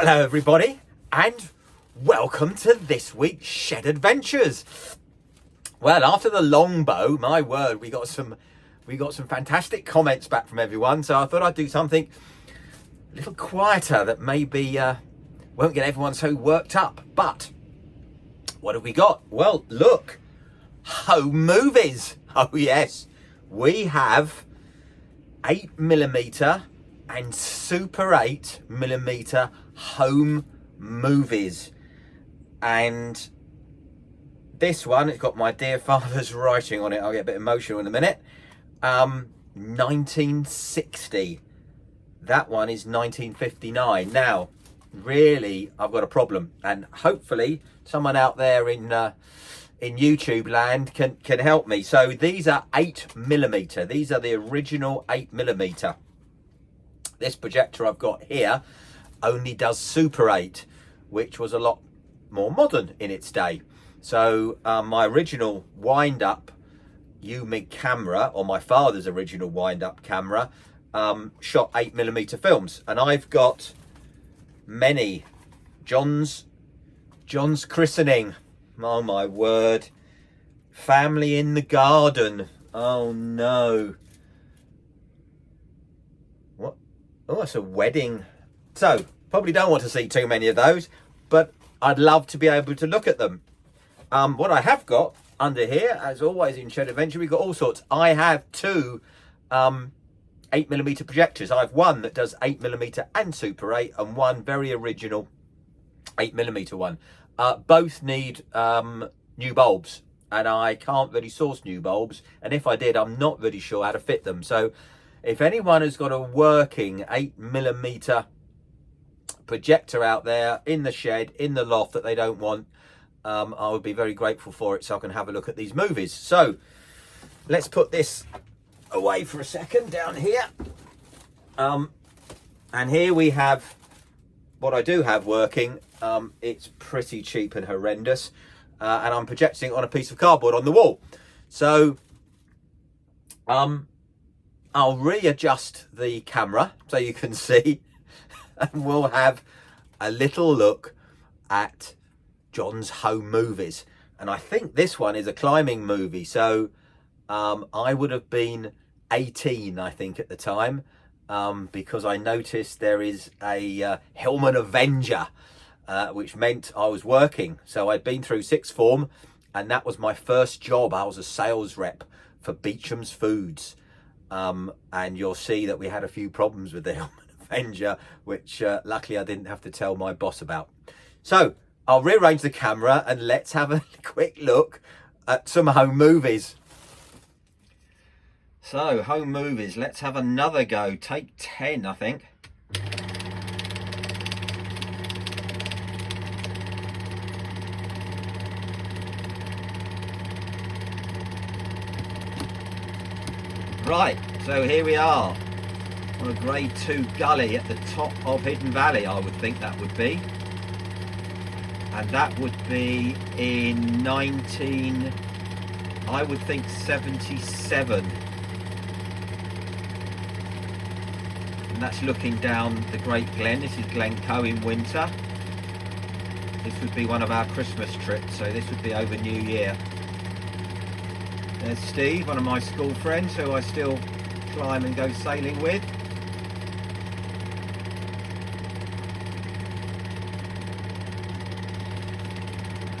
Hello everybody and welcome to this week's Shed Adventures. Well, after the longbow, my word, we got some fantastic comments back from everyone, so I thought I'd do something a little quieter that maybe won't get everyone so worked up. But what have we got? Well, look, home movies. Oh yes, we have 8mm and Super 8mm home movies, and this one, it's got my dear father's writing on it. I'll get a bit emotional in a minute. 1960. That one is 1959. Now, really, I've got a problem, and hopefully someone out there in YouTube land can help me. So these are 8mm. These are the original 8mm. This projector I've got here only does Super 8, which was a lot more modern in its day. So my original wind-up UMIG camera, or my father's original wind-up camera, shot 8mm films, and I've got many. John's christening, oh my word, family in the garden, oh no, what, oh, that's a wedding. So probably don't want to see too many of those, but I'd love to be able to look at them. What I have got under here, as always in Shed Adventure, we've got all sorts. I have two 8mm projectors. I have one that does 8mm and Super 8, and one very original 8mm one. Both need new bulbs, and I can't really source new bulbs, and if I did, I'm not really sure how to fit them. So if anyone has got a working 8mm projector out there in the shed, in the loft, that they don't want, I would be very grateful for it, so I can have a look at these movies. So let's put this away for a second down here, and here we have what I do have working. It's pretty cheap and horrendous, and I'm projecting it on a piece of cardboard on the wall. So I'll readjust the camera so you can see, and we'll have a little look at John's home movies. And I think this one is a climbing movie, so I would have been 18, I think, at the time, because I noticed there is a Hillman Avenger, which meant I was working. So I'd been through sixth form, and that was my first job. I was a sales rep for Beecham's Foods, and you'll see that we had a few problems with the Hillman Avenger, which luckily I didn't have to tell my boss about. So I'll rearrange the camera and let's have a quick look at some home movies. So, home movies, let's have another go. Take 10, I think. Right, so here we are on a grade 2 gully at the top of Hidden Valley, I would think that would be. And that would be in I would think 77. And that's looking down the Great Glen. This is Glen in winter. This would be one of our Christmas trips, so this would be over New Year. There's Steve, one of my school friends who I still climb and go sailing with.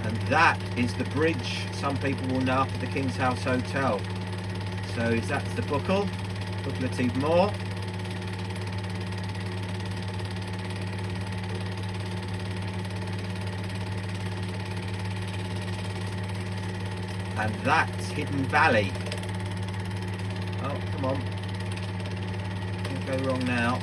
And that is the bridge some people will know up at the King's House Hotel. So that's the Buckle of Moor. And that's Hidden Valley. Oh, come on. Can't go wrong now.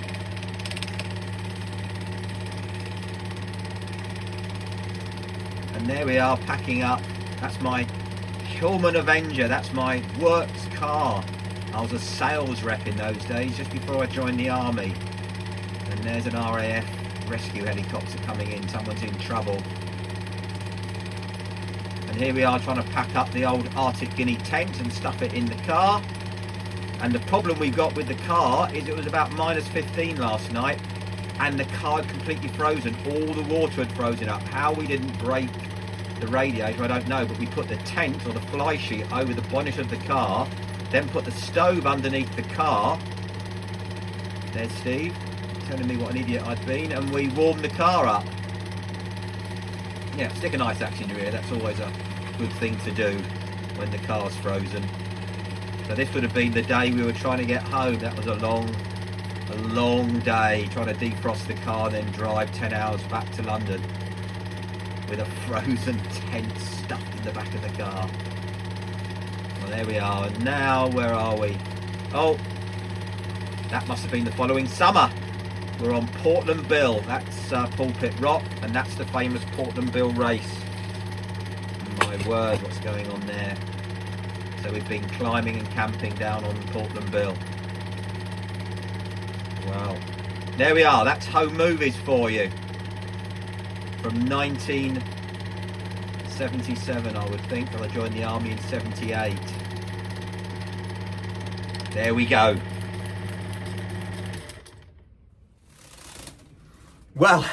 And there we are, packing up. That's my Hillman Avenger. That's my works car. I was a sales rep in those days, just before I joined the army. And there's an RAF rescue helicopter coming in. Someone's in trouble. And here we are trying to pack up the old Arctic Guinea tent and stuff it in the car. And the problem we've got with the car is it was about -15 last night, and the car had completely frozen. All the water had frozen up. How we didn't break the radiator, I don't know, but we put the tent or the fly sheet over the bonnet of the car, then put the stove underneath the car. There's Steve telling me what an idiot I'd been, and we warmed the car up. Yeah, stick an ice axe in your ear, that's always a good thing to do when the car's frozen. So this would have been the day we were trying to get home. That was a long day, trying to defrost the car and then drive 10 hours back to London with a frozen tent stuffed in the back of the car. Well, there we are. And now, where are we? Oh, that must have been the following summer. We're on Portland Bill. That's Pulpit Rock, and that's the famous Portland Bill race. My word, what's going on there? So we've been climbing and camping down on Portland Bill. Wow. There we are. That's home movies for you. From 1977, I would think, because I joined the army in 78. There we go. Well,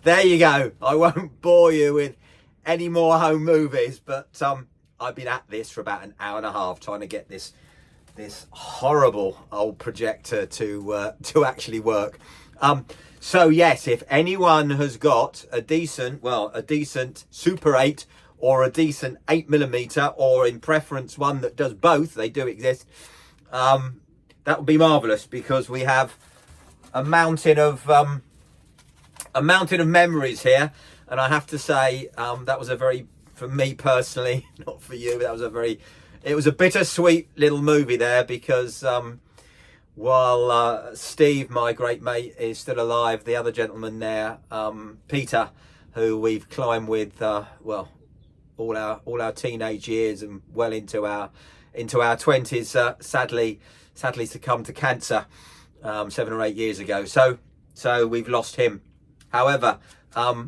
there you go. I won't bore you with any more home movies, but I've been at this for about an hour and a half trying to get this horrible old projector to actually work. So yes, if anyone has got a decent Super 8 or a decent 8mm, or in preference one that does both, they do exist, that would be marvellous, because we have a mountain of memories here. And I have to say, that was a very, for me personally, not for you, that was it was a bittersweet little movie there, because while Steve, my great mate, is still alive, the other gentleman there, Peter, who we've climbed with, all our teenage years and well into our 20s, sadly succumbed to cancer 7 or 8 years ago. So we've lost him. However, I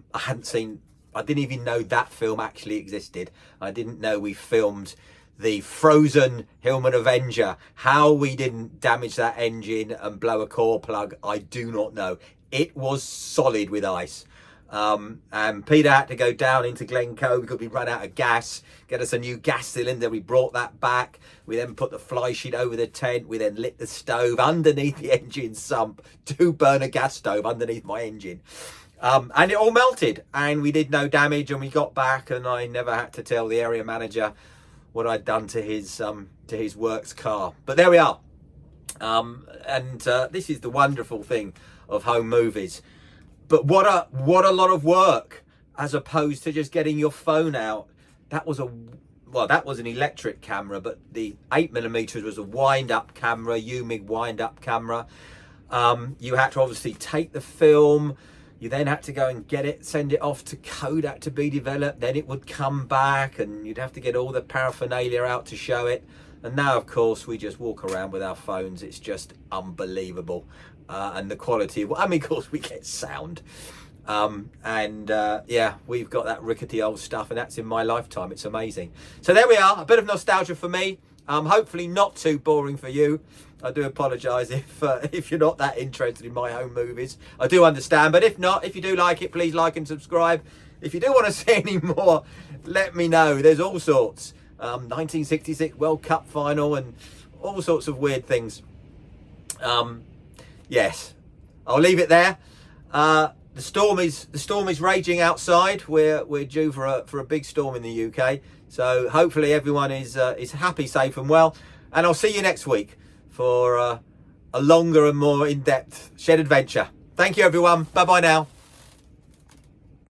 didn't even know that film actually existed. I didn't know we filmed the frozen Hillman Avenger. How we didn't damage that engine and blow a core plug, I do not know. It was solid with ice. And Peter had to go down into Glen because we ran out of gas, get us a new gas cylinder. We brought that back. We then put the fly sheet over the tent. We then lit the stove underneath the engine sump, 2-burner gas stove underneath my engine. And it all melted, and we did no damage, and we got back, and I never had to tell the area manager what I'd done to his works car. But there we are. This is the wonderful thing of home movies. But what a lot of work, as opposed to just getting your phone out. That was an electric camera, but the 8mm was a wind-up camera, UMIG wind-up camera. You had to obviously take the film. You then had to go and get it, send it off to Kodak to be developed. Then it would come back, and you'd have to get all the paraphernalia out to show it. And now, of course, we just walk around with our phones. It's just unbelievable. And the quality of, of course, we get sound. Yeah, we've got that rickety old stuff, and that's in my lifetime. It's amazing. So there we are, a bit of nostalgia for me. Hopefully not too boring for you. I do apologise if you're not that interested in my home movies. I do understand, but if not, if you do like it, please like and subscribe. If you do want to see any more, let me know. There's all sorts. 1966 World Cup final and all sorts of weird things. Yes, I'll leave it there. The storm is raging outside. We're due for a big storm in the UK. So hopefully everyone is happy, safe and well. And I'll see you next week for a longer and more in-depth shed adventure. Thank you, everyone. Bye-bye now.